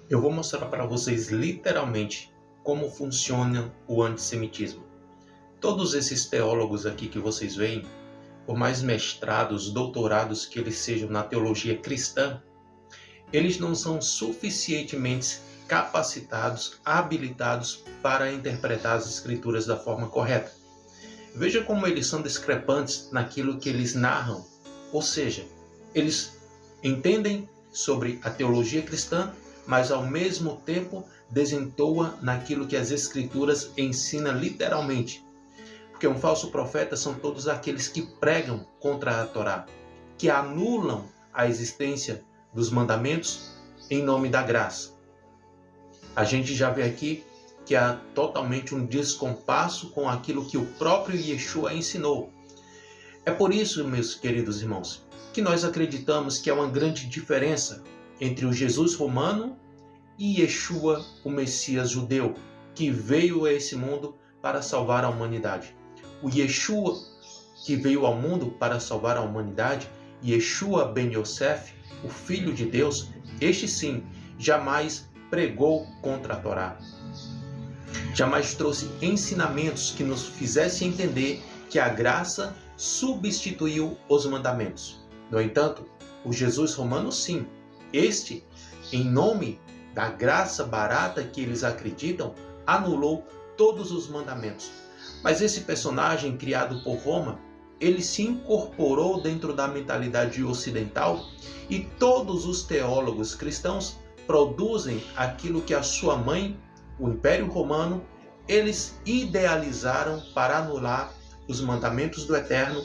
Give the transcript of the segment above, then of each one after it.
Eu vou mostrar para vocês literalmente como funciona o antissemitismo. Todos esses teólogos aqui que vocês veem, por mais mestrados, doutorados que eles sejam na teologia cristã, eles não são suficientemente capacitados, habilitados para interpretar as escrituras da forma correta. Veja como eles são discrepantes naquilo que eles narram, ou seja, eles entendem sobre a teologia cristã, mas ao mesmo tempo desentoa naquilo que as escrituras ensinam literalmente. Porque um falso profeta são todos aqueles que pregam contra a Torá, que anulam a existência dos mandamentos em nome da graça. A gente já vê aqui que há totalmente um descompasso com aquilo que o próprio Yeshua ensinou. É por isso, meus queridos irmãos, que nós acreditamos que há uma grande diferença entre o Jesus romano e Yeshua, o Messias judeu, que veio a esse mundo para salvar a humanidade. O Yeshua, que veio ao mundo para salvar a humanidade, Yeshua ben Yosef, o Filho de Deus, este sim, jamais pregou contra a Torá. Jamais trouxe ensinamentos que nos fizessem entender que a graça substituiu os mandamentos. No entanto, o Jesus romano sim, este, em nome da graça barata que eles acreditam, anulou todos os mandamentos. Mas esse personagem criado por Roma, ele se incorporou dentro da mentalidade ocidental e todos os teólogos cristãos produzem aquilo que a sua mãe, o Império Romano, eles idealizaram para anular os mandamentos do Eterno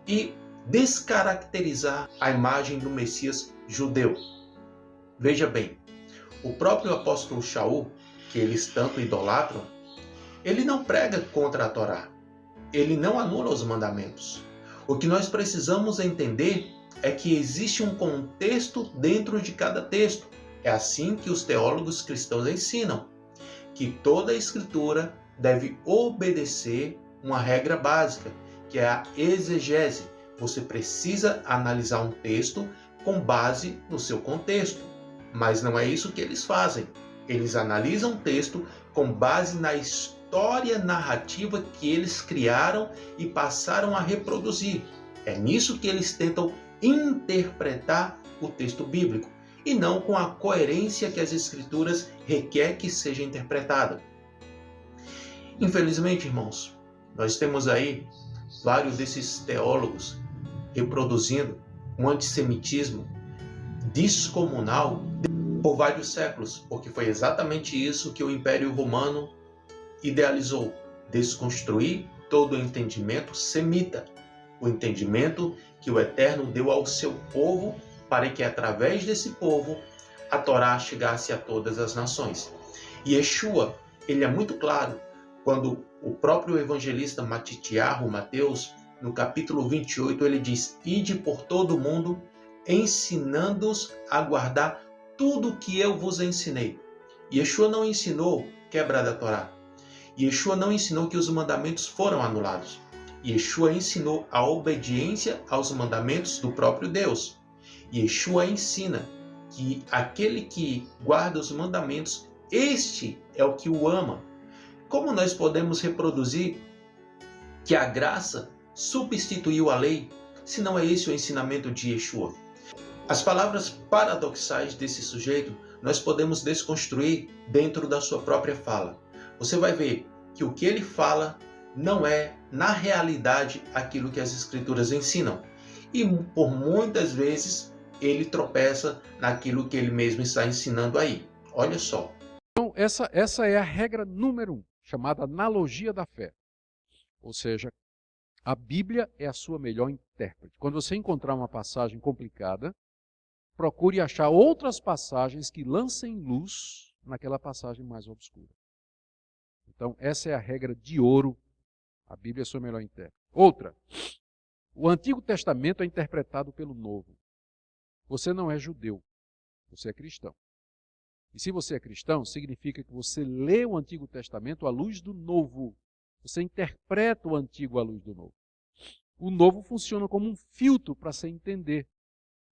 e descaracterizar a imagem do Messias judeu. Veja bem, o próprio apóstolo Shaul, que eles tanto idolatram, ele não prega contra a Torá. Ele não anula os mandamentos. O que nós precisamos entender é que existe um contexto dentro de cada texto. É assim que os teólogos cristãos ensinam, que toda a escritura deve obedecer uma regra básica, que é a exegese. Você precisa analisar um texto com base no seu contexto. Mas não é isso que eles fazem. Eles analisam o texto com base na história narrativa que eles criaram e passaram a reproduzir. É nisso que eles tentam interpretar o texto bíblico, e não com a coerência que as escrituras requer que seja interpretada. Infelizmente, irmãos, nós temos aí vários desses teólogos reproduzindo um antissemitismo descomunal por vários séculos, porque foi exatamente isso que o Império Romano idealizou: desconstruir todo o entendimento semita, o entendimento que o Eterno deu ao seu povo, para que através desse povo a Torá chegasse a todas as nações. E Yeshua, ele é muito claro quando o próprio evangelista Matitiarro, Mateus, no capítulo 28, ele diz: ide por todo o mundo, ensinando-os a guardar tudo o que eu vos ensinei. Yeshua não ensinou quebra da Torá. Yeshua não ensinou que os mandamentos foram anulados. Yeshua ensinou a obediência aos mandamentos do próprio Deus. Yeshua ensina que aquele que guarda os mandamentos, este é o que o ama. Como nós podemos reproduzir que a graça substituiu a lei, se não é esse o ensinamento de Yeshua? As palavras paradoxais desse sujeito nós podemos desconstruir dentro da sua própria fala. Você vai ver que o que ele fala não é, na realidade, aquilo que as escrituras ensinam. E por muitas vezes ele tropeça naquilo que ele mesmo está ensinando aí. Olha só. Então, essa é a regra número 1, chamada analogia da fé. Ou seja, a Bíblia é a sua melhor intérprete. Quando você encontrar uma passagem complicada, procure achar outras passagens que lancem luz naquela passagem mais obscura. Então, essa é a regra de ouro. A Bíblia é a sua melhor intérprete. Outra, o Antigo Testamento é interpretado pelo Novo. Você não é judeu, você é cristão. E se você é cristão, significa que você lê o Antigo Testamento à luz do Novo. Você interpreta o Antigo à luz do Novo. O Novo funciona como um filtro para se entender.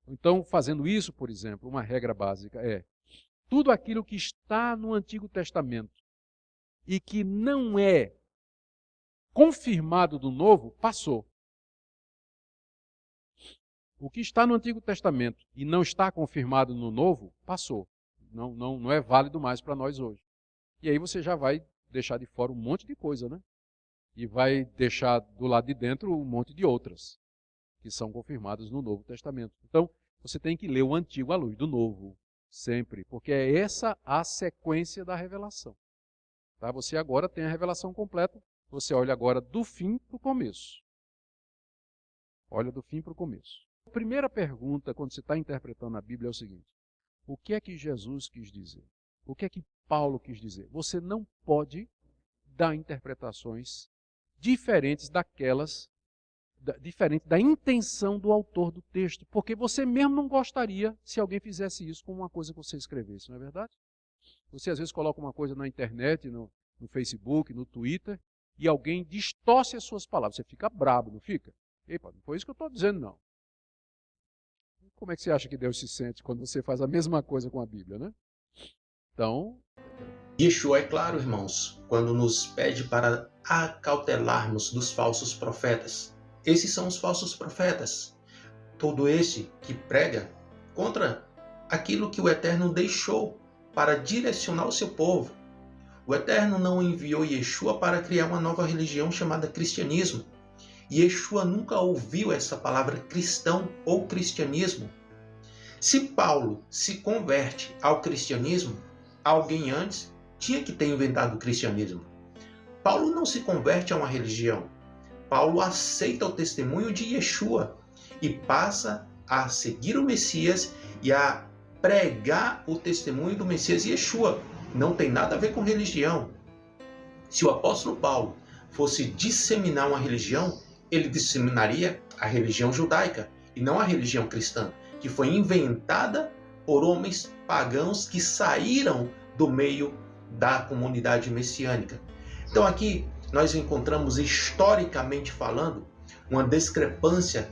Então, fazendo isso, por exemplo, uma regra básica é: tudo aquilo que está no Antigo Testamento e que não é confirmado do Novo, passou. O que está no Antigo Testamento e não está confirmado no Novo, passou. Não é válido mais para nós hoje. E aí você já vai deixar de fora um monte de coisa, né? E vai deixar do lado de dentro um monte de outras que são confirmadas no Novo Testamento. Então, você tem que ler o Antigo à luz do Novo, sempre, porque é essa a sequência da revelação. Tá? Você agora tem a revelação completa, você olha agora do fim para o começo. Olha do fim para o começo. A primeira pergunta, quando você está interpretando a Bíblia, é o seguinte: o que é que Jesus quis dizer? O que é que Paulo quis dizer? Você não pode dar interpretações diferentes diferente da intenção do autor do texto, porque você mesmo não gostaria se alguém fizesse isso com uma coisa que você escrevesse, não é verdade? Você às vezes coloca uma coisa na internet, no Facebook, no Twitter, e alguém distorce as suas palavras. Você fica brabo, não fica? Epa, não foi isso que eu estou dizendo, não. Como é que você acha que Deus se sente quando você faz a mesma coisa com a Bíblia, né? Então... Yeshua é claro, irmãos, quando nos pede para acautelarmos dos falsos profetas. Esses são os falsos profetas. Todo esse que prega contra aquilo que o Eterno deixou para direcionar o seu povo. O Eterno não enviou Yeshua para criar uma nova religião chamada cristianismo. Yeshua nunca ouviu essa palavra cristão ou cristianismo. Se Paulo se converte ao cristianismo, alguém antes tinha que ter inventado o cristianismo. Paulo não se converte a uma religião. Paulo aceita o testemunho de Yeshua e passa a seguir o Messias e a pregar o testemunho do Messias Yeshua. Não tem nada a ver com religião. Se o apóstolo Paulo fosse disseminar uma religião, ele disseminaria a religião judaica e não a religião cristã, que foi inventada por homens pagãos que saíram do meio da comunidade messiânica. Então aqui nós encontramos, historicamente falando, uma discrepância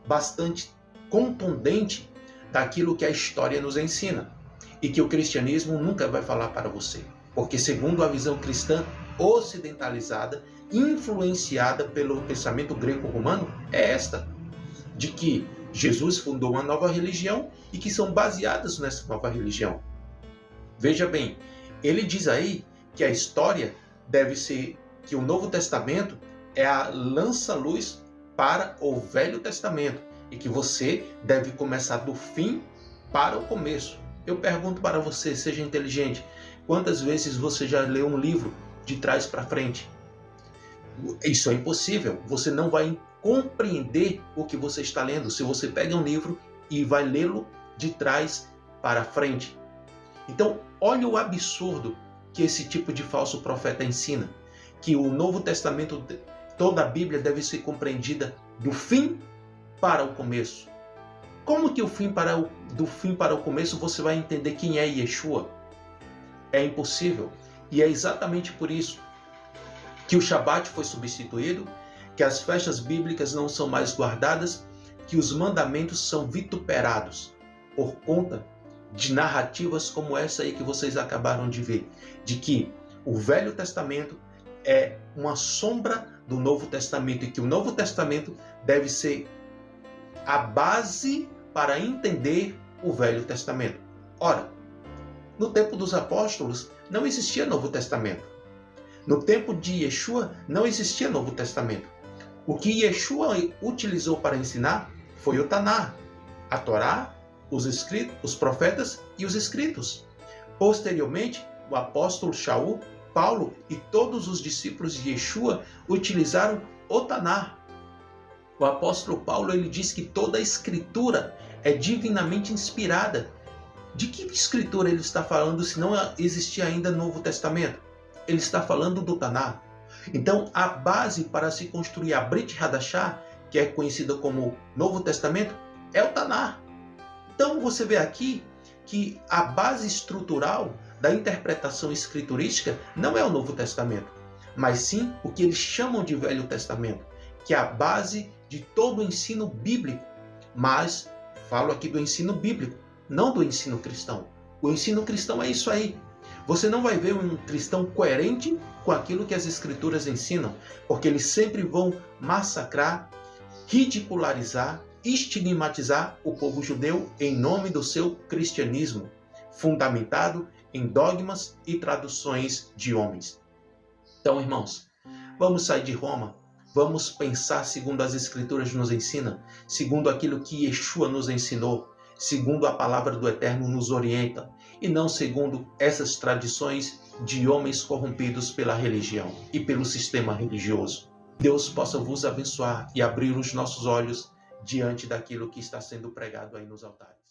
bastante contundente daquilo que a história nos ensina e que o cristianismo nunca vai falar para você. Porque segundo a visão cristã ocidentalizada, influenciada pelo pensamento greco-romano, é esta, de que Jesus fundou uma nova religião e que são baseadas nessa nova religião. Veja bem, ele diz aí que a história deve ser, que o Novo Testamento é a lança-luz para o Velho Testamento e que você deve começar do fim para o começo. Eu pergunto para você, seja inteligente, quantas vezes você já leu um livro de trás para frente? Isso é impossível. Você não vai compreender o que você está lendo se você pega um livro e vai lê-lo de trás para frente. Então, olha o absurdo que esse tipo de falso profeta ensina, que o Novo Testamento, toda a Bíblia deve ser compreendida do fim para o começo. Como que do fim para o começo você vai entender quem é Yeshua? É impossível. E é exatamente por isso que o Shabat foi substituído, que as festas bíblicas não são mais guardadas, que os mandamentos são vituperados por conta de narrativas como essa aí que vocês acabaram de ver, de que o Velho Testamento é uma sombra do Novo Testamento e que o Novo Testamento deve ser a base para entender o Velho Testamento. Ora, no tempo dos apóstolos não existia Novo Testamento. No tempo de Yeshua não existia Novo Testamento. O que Yeshua utilizou para ensinar foi o Taná, a Torá, os escritos, os profetas e os escritos. Posteriormente, o apóstolo Shaul, Paulo e todos os discípulos de Yeshua utilizaram o Taná. O apóstolo Paulo ele diz que toda a escritura é divinamente inspirada. De que escritura ele está falando se não existia ainda Novo Testamento? Ele está falando do Taná. Então, a base para se construir a Brit Hadashah, que é conhecida como Novo Testamento, é o Taná. Então, você vê aqui que a base estrutural da interpretação escriturística não é o Novo Testamento, mas sim o que eles chamam de Velho Testamento, que é a base de todo o ensino bíblico. Mas falo aqui do ensino bíblico, não do ensino cristão. O ensino cristão é isso aí. Você não vai ver um cristão coerente com aquilo que as escrituras ensinam, porque eles sempre vão massacrar, ridicularizar, estigmatizar o povo judeu em nome do seu cristianismo, fundamentado em dogmas e traduções de homens. Então, irmãos, vamos sair de Roma, vamos pensar segundo as escrituras nos ensinam, segundo aquilo que Yeshua nos ensinou, segundo a palavra do Eterno nos orienta, e não segundo essas tradições de homens corrompidos pela religião e pelo sistema religioso. Deus possa vos abençoar e abrir os nossos olhos diante daquilo que está sendo pregado aí nos altares.